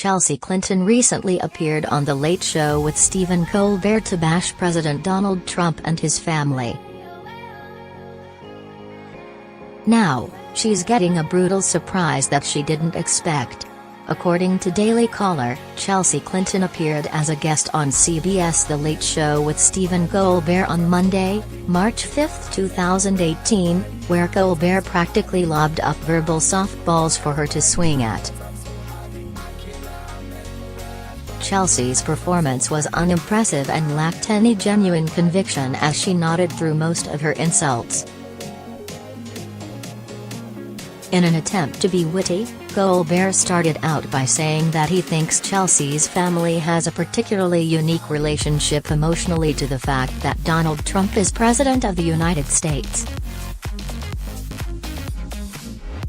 Chelsea Clinton recently appeared on The Late Show with Stephen Colbert to bash President Donald Trump and his family. Now, she's getting a brutal surprise that she didn't expect. According to Daily Caller, Chelsea Clinton appeared as a guest on CBS The Late Show with Stephen Colbert on Monday, March 5, 2018, where Colbert practically lobbed up verbal softballs for her to swing at. Chelsea's performance was unimpressive and lacked any genuine conviction as she nodded through most of her insults. In an attempt to be witty, Colbert started out by saying that he thinks Chelsea's family has a particularly unique relationship emotionally to the fact that Donald Trump is President of the United States.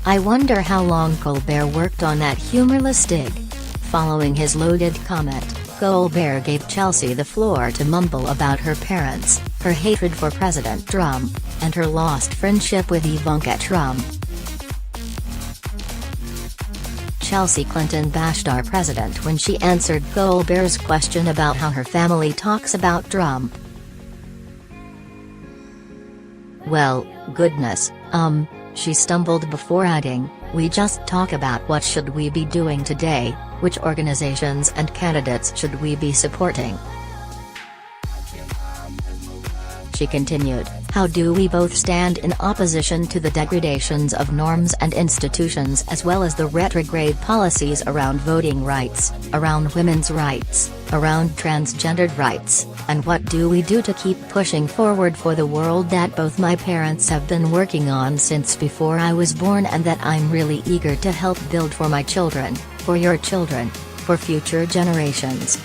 I wonder how long Colbert worked on that humorless dig. Following his loaded comment, Colbert gave Chelsea the floor to mumble about her parents, her hatred for President Trump, and her lost friendship with Ivanka Trump. Chelsea Clinton bashed our president when she answered Colbert's question about how her family talks about Trump. "Well, goodness, she stumbled before adding, "We just talk about what should we be doing today, which organizations and candidates should we be supporting." She continued, "How do we both stand in opposition to the degradations of norms and institutions as well as the retrograde policies around voting rights, around women's rights, around transgendered rights, and what do we do to keep pushing forward for the world that both my parents have been working on since before I was born and that I'm really eager to help build for my children, for your children, for future generations."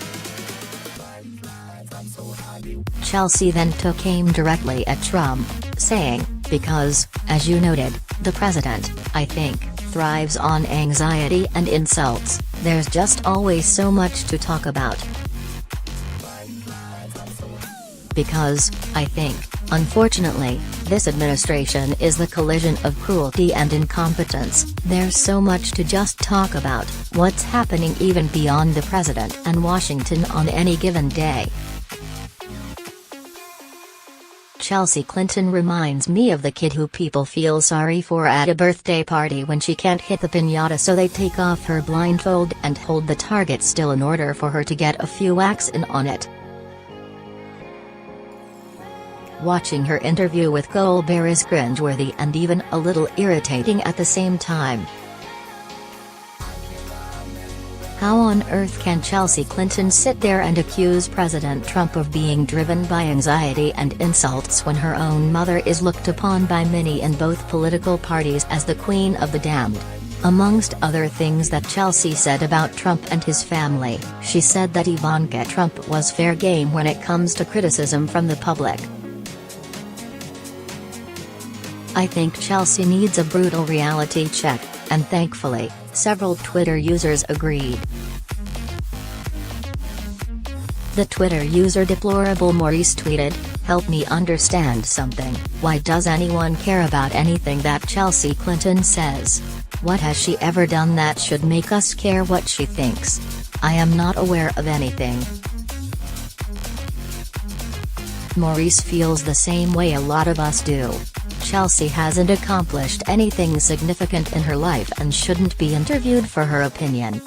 Chelsea then took aim directly at Trump, saying, "Because, as you noted, the president, I think, thrives on anxiety and insults, there's just always so much to talk about. Because, I think, unfortunately, this administration is the collision of cruelty and incompetence, there's so much to just talk about, what's happening even beyond the president and Washington on any given day." Chelsea Clinton reminds me of the kid who people feel sorry for at a birthday party when she can't hit the piñata, so they take off her blindfold and hold the target still in order for her to get a few whacks in on it. Watching her interview with Colbert is cringeworthy and even a little irritating at the same time. How on earth can Chelsea Clinton sit there and accuse President Trump of being driven by anxiety and insults when her own mother is looked upon by many in both political parties as the queen of the damned? Amongst other things that Chelsea said about Trump and his family, she said that Ivanka Trump was fair game when it comes to criticism from the public. "I think Chelsea needs a brutal reality check," and thankfully, several Twitter users agreed. The Twitter user Deplorable Maurice tweeted, "Help me understand something, why does anyone care about anything that Chelsea Clinton says? What has she ever done that should make us care what she thinks? I am not aware of anything." Maurice feels the same way a lot of us do. Chelsea hasn't accomplished anything significant in her life and shouldn't be interviewed for her opinion.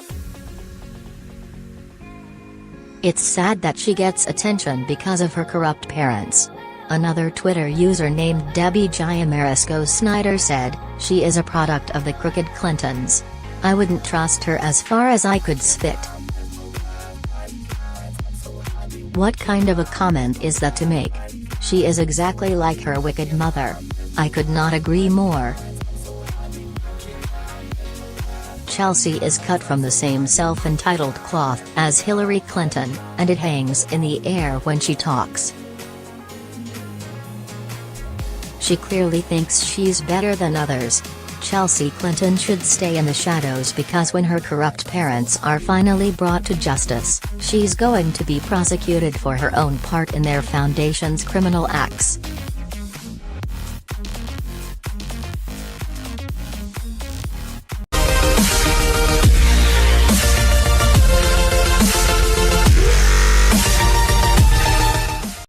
It's sad that she gets attention because of her corrupt parents. Another Twitter user named Debbie Giamerisco Snyder said, "She is a product of the crooked Clintons. I wouldn't trust her as far as I could spit." What kind of a comment is that to make? She is exactly like her wicked mother. I could not agree more. Chelsea is cut from the same self-entitled cloth as Hillary Clinton, and it hangs in the air when she talks. She clearly thinks she's better than others. Chelsea Clinton should stay in the shadows because when her corrupt parents are finally brought to justice, she's going to be prosecuted for her own part in their foundation's criminal acts.